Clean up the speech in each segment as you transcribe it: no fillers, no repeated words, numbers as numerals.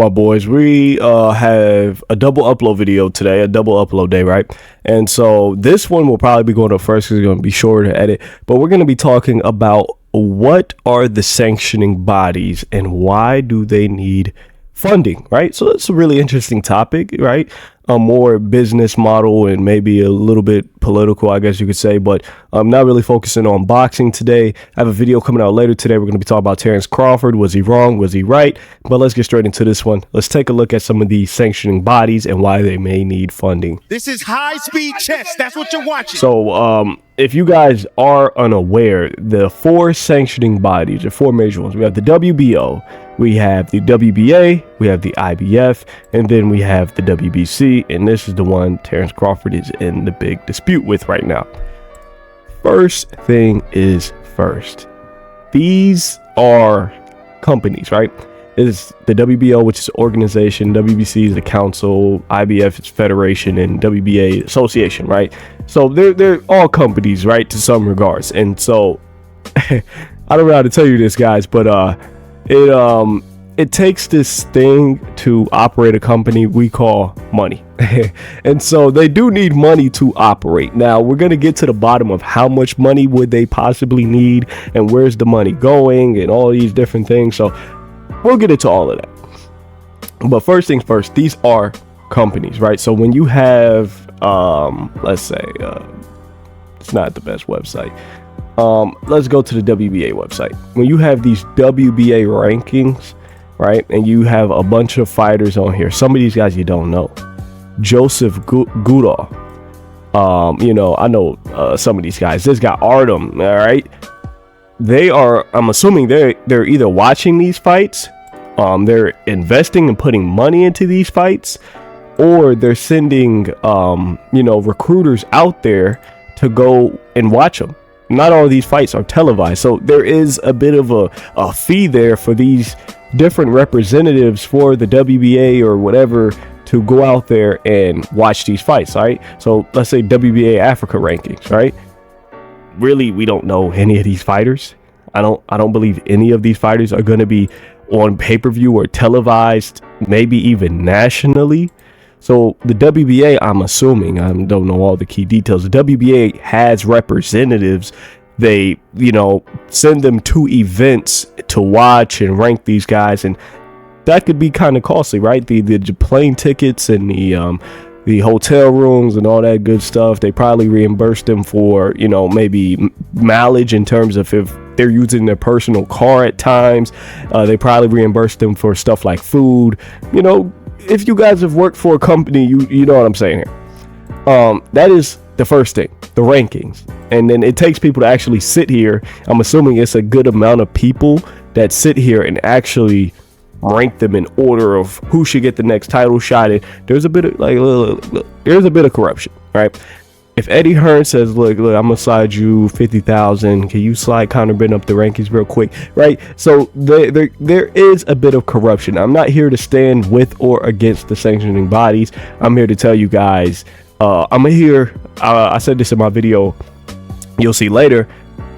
my boys? We have a double upload video today, a double upload day, right? And so this one will probably be going up first because it's going to be shorter to edit. But we're going to be talking about what are the sanctioning bodies and why do they need funding, right? So it's a really interesting topic, right? A more business model and maybe a little bit political, I guess you could say, but I'm not really focusing on boxing today. I have a video coming out later today. We're going to be talking about Terrence Crawford. Was he wrong? Was he right? But let's get straight into this one. Let's take a look at some of these sanctioning bodies and why they may need funding. This is high-speed chess. That's what you're watching. So, if you guys are unaware, the four sanctioning bodies, the four major ones, we have the WBO, we have the WBA, we have the IBF, and then we have the WBC, and this is the one Terrence Crawford is in the big dispute with right now. First thing is first. These are companies, right? Is the WBO, which is organization, WBC is the council, IBF is federation, and WBA association, right? So they're all companies, right, to some regards. And so I don't know how to tell you this, guys, but it takes this thing to operate a company we call money. And so they do need money to operate. Now we're going to get to the bottom of how much money would they possibly need and where's the money going and all these different things. So we'll get into all of that. But first things first, these are companies, right? So when you have, let's say, it's not the best website. Let's go to the WBA website. When you have these WBA rankings, right, and you have a bunch of fighters on here, some of these guys you don't know. Joseph Goodall, I know some of these guys. This guy Artem, all right. They are, I'm assuming they're either watching these fights, they're investing and putting money into these fights, or they're sending, recruiters out there to go and watch them. Not all of these fights are televised, so there is a bit of a fee there for these different representatives for the WBA or whatever to go out there and watch these fights, right? So let's say WBA Africa rankings, right? Really, we don't know any of these fighters. I don't believe any of these fighters are going to be on pay-per-view or televised, maybe even nationally. So the WBA, I'm assuming, I don't know all the key details. The WBA has representatives. They, send them to events to watch and rank these guys, and that could be kind of costly, right? The plane tickets and the hotel rooms and all that good stuff. They probably reimburse them for, maybe mileage in terms of if they're using their personal car at times. They probably reimburse them for stuff like food. If you guys have worked for a company, you know what I'm saying here. That is the first thing, the rankings. And then it takes people to actually sit here. I'm assuming it's a good amount of people that sit here and actually rank them in order of who should get the next title shot. And there's a bit of there's a bit of corruption, right? If Eddie Hearn says, look, I'm gonna slide you 50,000, can you slide Conor Ben up the rankings real quick, right? So there is a bit of corruption. I'm not here to stand with or against the sanctioning bodies. I'm here to tell you guys, I said this in my video, you'll see later,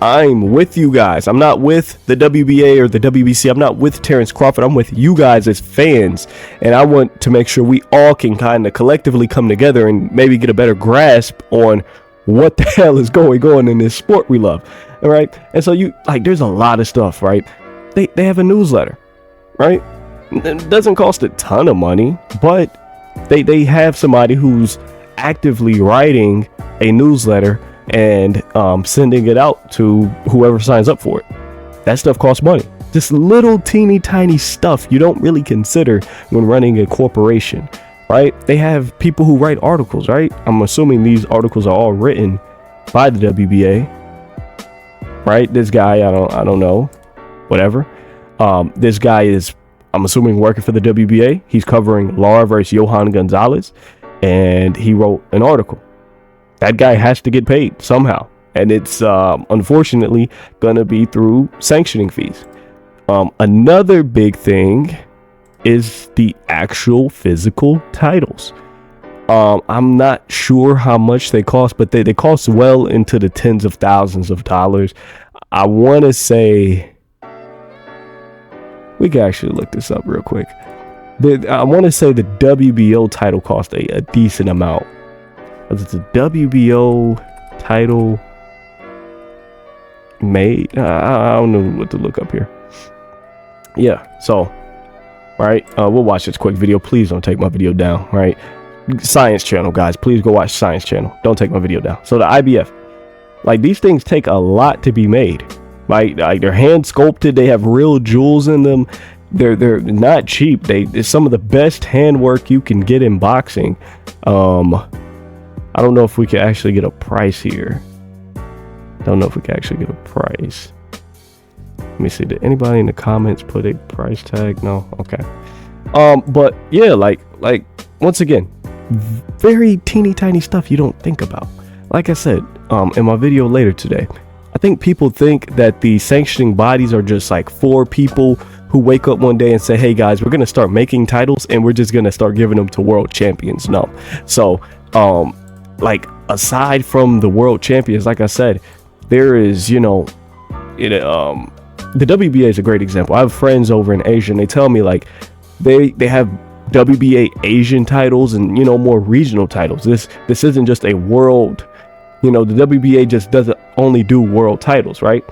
I'm with you guys. I'm not with the WBA or the WBC. I'm not with Terrence Crawford. I'm with you guys as fans. And I want to make sure we all can kind of collectively come together and maybe get a better grasp on what the hell is going on in this sport we love. All right. And so there's a lot of stuff, right? They have a newsletter, right? It doesn't cost a ton of money, but they have somebody who's actively writing a newsletter and sending it out to whoever signs up for it. That stuff costs money. Just little teeny tiny stuff you don't really consider when running a corporation, right? They have people who write articles, right? I'm assuming these articles are all written by the WBA, right? This guy, I don't know, whatever. This guy is, I'm assuming, working for the WBA. He's covering Lara versus Johan Gonzalez, and he wrote an article. That guy has to get paid somehow, and it's unfortunately gonna be through sanctioning fees. Another big thing is the actual physical titles. I'm not sure how much they cost, but they cost well into the tens of thousands of dollars. I want to say, we can actually look this up real quick. I want to say the WBO title cost a decent amount. It's a WBO title made. I don't know what to look up here. Yeah, so right, we'll watch this quick video. Please don't take my video down. Right, Science Channel, guys, please go watch Science Channel. Don't take my video down. So the IBF, like, these things take a lot to be made. Like they're hand sculpted. They have real jewels in them. They're not cheap. It's some of the best handwork you can get in boxing. I don't know if we can actually get a price here. Don't know if we can actually get a price. Let me see. Did anybody in the comments put a price tag? No. Okay. But yeah, like once again, very teeny tiny stuff you don't think about. Like I said, in my video later today, I think people think that the sanctioning bodies are just like for people who wake up one day and say, hey guys, we're going to start making titles and we're just going to start giving them to world champions. No. So, like, aside from the world champions, like I said, there is, the WBA is a great example. I have friends over in Asia and they tell me, like, they have WBA Asian titles and, more regional titles. This isn't just a world, the WBA just doesn't only do world titles, right?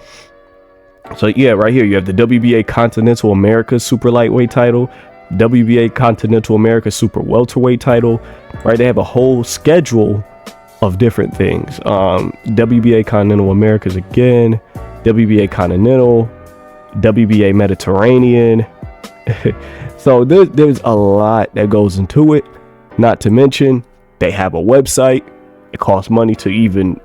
So yeah, right here you have the WBA Continental America Super Lightweight title, WBA Continental America Super Welterweight title, right? They have a whole schedule of different things. WBA Continental Americas again, WBA Continental, WBA Mediterranean. So there's a lot that goes into it. Not to mention they have a website. It costs money to even,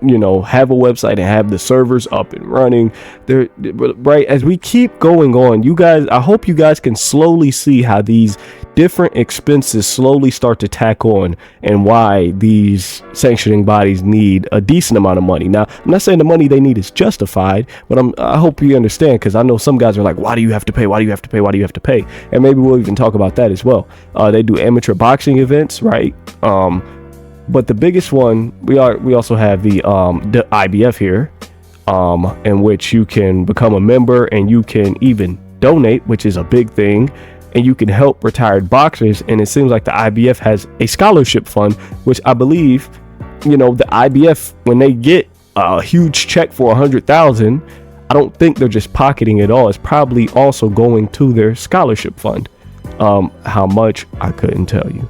have a website and have the servers up and running. Right, as we keep going on, you guys, I hope you guys can slowly see how these different expenses slowly start to tack on and why these sanctioning bodies need a decent amount of money. Now, I'm not saying the money they need is justified, but I hope you understand, because I know some guys are like, why do you have to pay? Why do you have to pay? Why do you have to pay? And maybe we'll even talk about that as well. They do amateur boxing events, right? But the biggest one, we also have the IBF here, in which you can become a member and you can even donate, which is a big thing, and you can help retired boxers. And it seems like the IBF has a scholarship fund, which I believe, the IBF, when they get a huge check for $100,000, I don't think they're just pocketing it all. It's probably also going to their scholarship fund. How much, I couldn't tell you.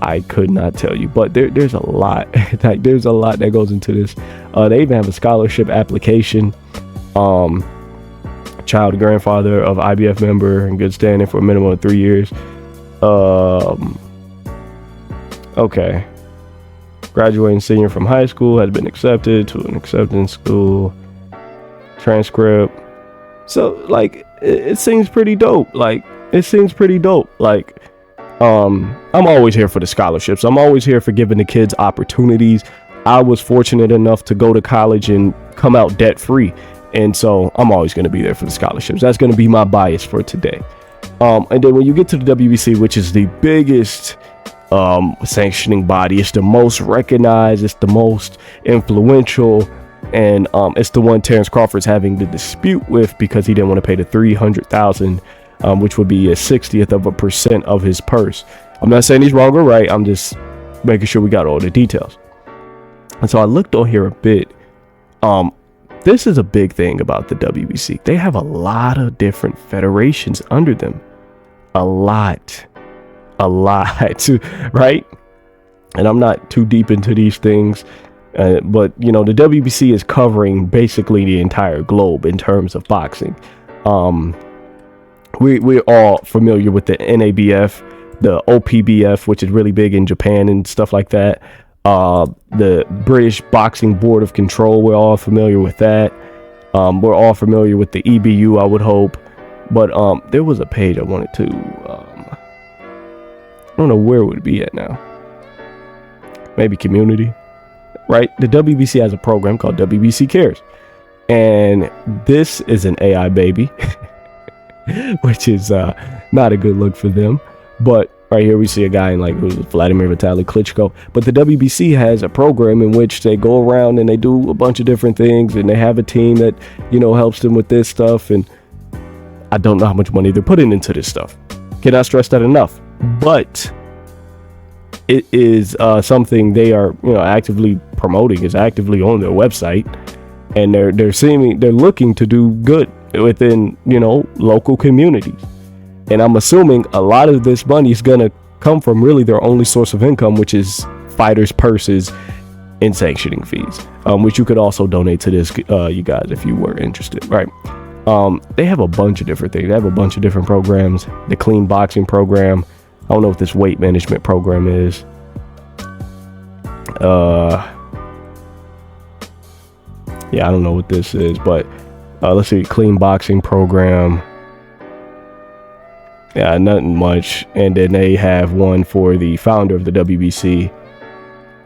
I could not tell you, but there's a lot. There's a lot that goes into this. They even have a scholarship application. Child grandfather of IBF member in good standing for a minimum of 3 years. Okay. Graduating senior from high school, has been accepted to an acceptance school. Transcript. So, like, it seems pretty dope. I'm always here for the scholarships. I'm always here for giving the kids opportunities. I was fortunate enough to go to college and come out debt free. And so I'm always going to be there for the scholarships. That's going to be my bias for today. And then when you get to the WBC, which is the biggest sanctioning body, it's the most recognized, it's the most influential, and it's the one Terrence Crawford's having the dispute with because he didn't want to pay the $300,000, which would be a 60% of his purse. I'm not saying he's wrong or right. I'm just making sure we got all the details. And so I looked on here a bit. This is a big thing about the WBC. They have a lot of different federations under them. A lot, right? And I'm not too deep into these things, but the WBC is covering basically the entire globe in terms of boxing. We're all familiar with the NABF, the OPBF, which is really big in Japan and stuff like that. The British Boxing Board of Control, we're all familiar with that. We're all familiar with the EBU, I would hope. But there was a page I wanted to, I don't know where it would be at now. Maybe community, right? The WBC has a program called WBC Cares. And this is an AI baby, which is not a good look for them. But right here we see a guy in who's Vladimir Vitaly Klitschko. But the WBC has a program in which they go around and they do a bunch of different things, and they have a team that helps them with this stuff. And I don't know how much money they're putting into this stuff. Cannot stress that enough. but it is something they are, actively promoting, is actively on their website, and they're looking to do good within, local communities. And I'm assuming a lot of this money is going to come from really their only source of income, which is fighters' purses and sanctioning fees, which you could also donate to this, you guys, if you were interested, right? They have a bunch of different things. They have a bunch of different programs. The clean boxing program. I don't know what this weight management program is. Yeah, I don't know what this is, but let's see, clean boxing program. Yeah, nothing much. And then they have one for the founder of the WBC.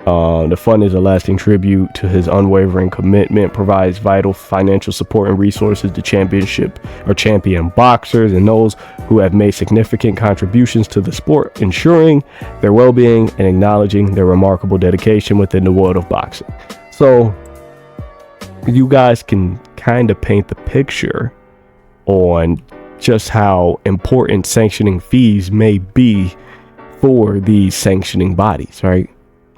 The fund is a lasting tribute to his unwavering commitment, provides vital financial support and resources to champion boxers and those who have made significant contributions to the sport, ensuring their well-being and acknowledging their remarkable dedication within the world of boxing. So you guys can kind of paint the picture on just how important sanctioning fees may be for these sanctioning bodies, right?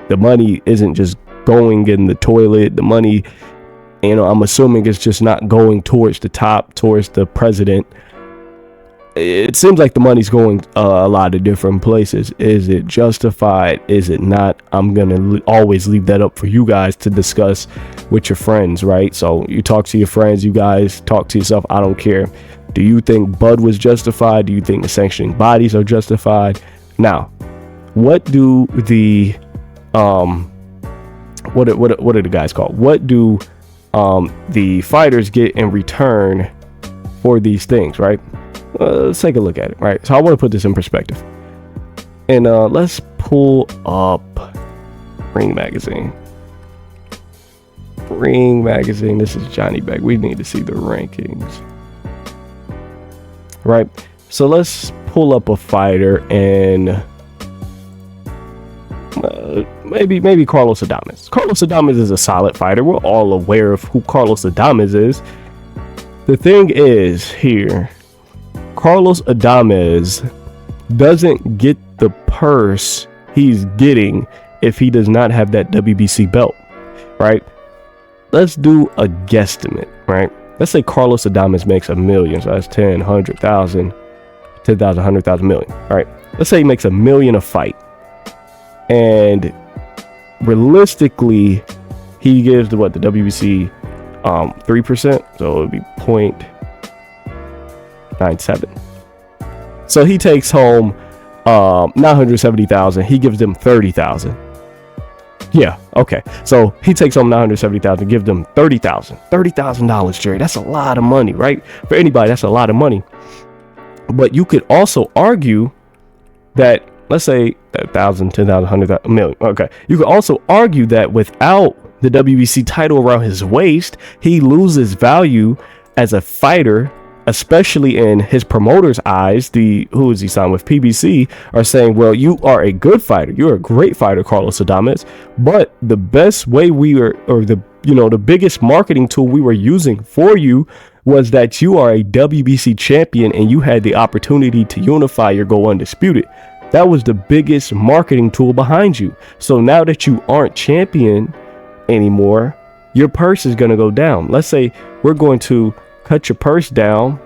The money isn't just going in the toilet. The money, I'm assuming it's just not going towards the top, towards the president. It seems like the money's going a lot of different places. Is it justified? Is it not? I'm going to always leave that up for you guys to discuss with your friends, right? So you talk to your friends, you guys talk to yourself. I don't care. Do you think Bud was justified? Do you think the sanctioning bodies are justified? Now, what do the what are the guys called? What do the fighters get in return for these things, right? Let's take a look at it, right? So I want to put this in perspective, and let's pull up Ring Magazine. This is Johnny Beck. We need to see the rankings, right? So let's pull up a fighter and maybe Carlos Adames. Carlos Adames is a solid fighter. We're all aware of who Carlos Adames is. The thing is here, Carlos Adames doesn't get the purse he's getting if he does not have that WBC belt, right? Let's do a guesstimate, right? Let's say Carlos Adames makes $1 million. So that's 10, 100,000, 10,000, 100,000, million, right? Let's say he makes $1 million a fight. And realistically, he gives the WBC 3%, so it would be 0.97. So he takes home 970,000. He gives them 30,000. Yeah, okay. So he takes home 970,000, give them 30,000. $30,000, Jerry. That's a lot of money, right? For anybody, that's a lot of money. But you could also argue that, let's say 1,000, 10,000, 100,000, million. Okay. You could also argue that without the WBC title around his waist, he loses value as a fighter, especially in his promoter's eyes. Who is he signed with? PBC are saying, well, you are a good fighter. You're a great fighter, Carlos Adames. But the best way the biggest marketing tool we were using for you was that you are a WBC champion and you had the opportunity to unify your go undisputed. That was the biggest marketing tool behind you. So now that you aren't champion anymore, your purse is going to go down. Let's say we're going to cut your purse down,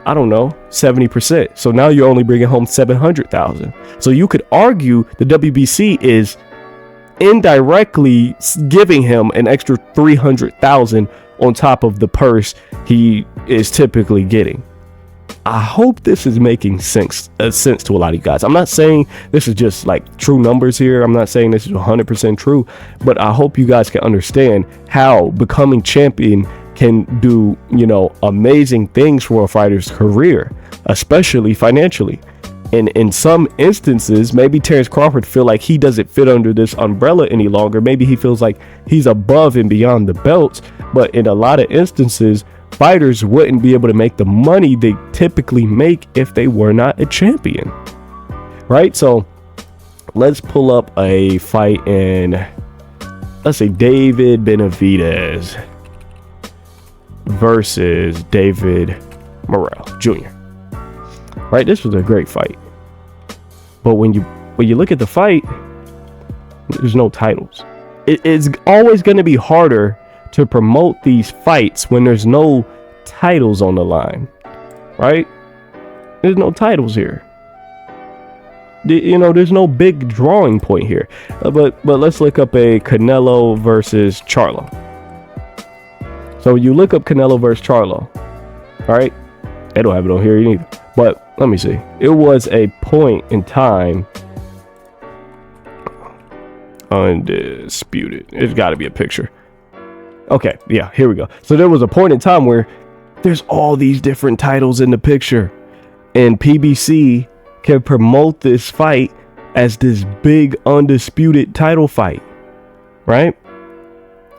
I don't know, 70%. So now you're only bringing home 700,000. So you could argue the WBC is indirectly giving him an extra 300,000 on top of the purse he is typically getting. I hope this is making sense to a lot of you guys. I'm not saying this is just like true numbers here. I'm not saying this is 100% true, but I hope you guys can understand how becoming champion can do, amazing things for a fighter's career, especially financially. And in some instances, maybe Terrence Crawford feel like he doesn't fit under this umbrella any longer. Maybe he feels like he's above and beyond the belts. But in a lot of instances, fighters wouldn't be able to make the money they typically make if they were not a champion, right? So let's pull up a fight in, let's say, David Benavidez versus David Morrell Jr. Right, this was a great fight. But when you look at the fight, there's no titles. It's always going to be harder to promote these fights when there's no titles on the line, right? There's no titles here. You know, there's no big drawing point here. But let's look up a Canelo versus Charlo. So you look up Canelo versus Charlo, all right? They don't have it on here either. But let me see. It was a point in time. Undisputed. It's got to be a picture. Okay, yeah, here we go. So there was a point in time where there's all these different titles in the picture, and PBC can promote this fight as this big undisputed title fight, right?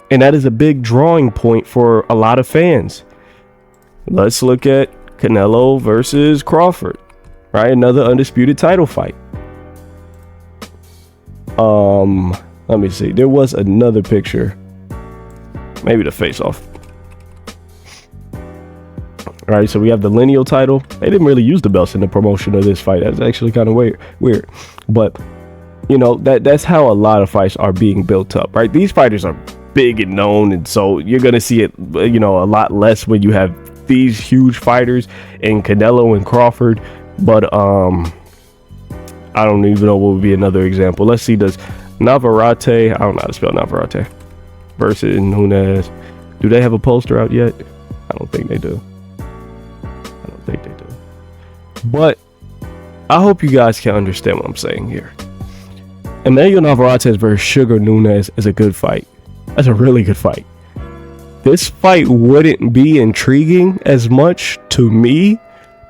And that is a big drawing point for a lot of fans. Let's look at Canelo versus Crawford, right? Another undisputed title fight. Let me see. There was another picture. Maybe the face-off. All right, so we have the lineal title. They didn't really use the belts in the promotion of this fight. That's actually kind of weird. But, you know, that's how a lot of fights are being built up, right? These fighters are big and known, and so you're going to see it, you know, a lot less when you have these huge fighters in Canelo and Crawford. But I don't even know what would be another example. Let's see, does Navarrete, I don't know how to spell Navarrete, versus Nunes, do they have a poster out yet? I don't think they do. But I hope you guys can understand what I'm saying here. Emmanuel Navarrete versus Sugar Nunes is a good fight. That's a really good fight. This fight wouldn't be intriguing as much to me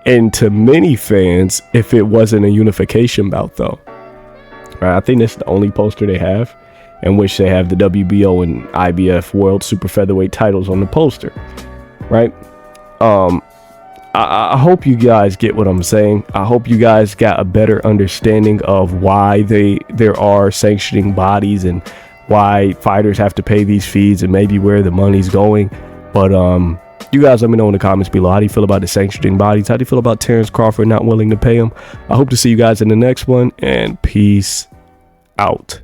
and to many fans if it wasn't a unification bout, though. Right, I think that's the only poster they have in which they have the WBO and IBF World Super Featherweight titles on the poster, right? I hope you guys get what I'm saying. I hope you guys got a better understanding of why there are sanctioning bodies and why fighters have to pay these fees and maybe where the money's going. But you guys let me know in the comments below. How do you feel about the sanctioning bodies? How do you feel about Terrence Crawford not willing to pay them? I hope to see you guys in the next one, and peace out.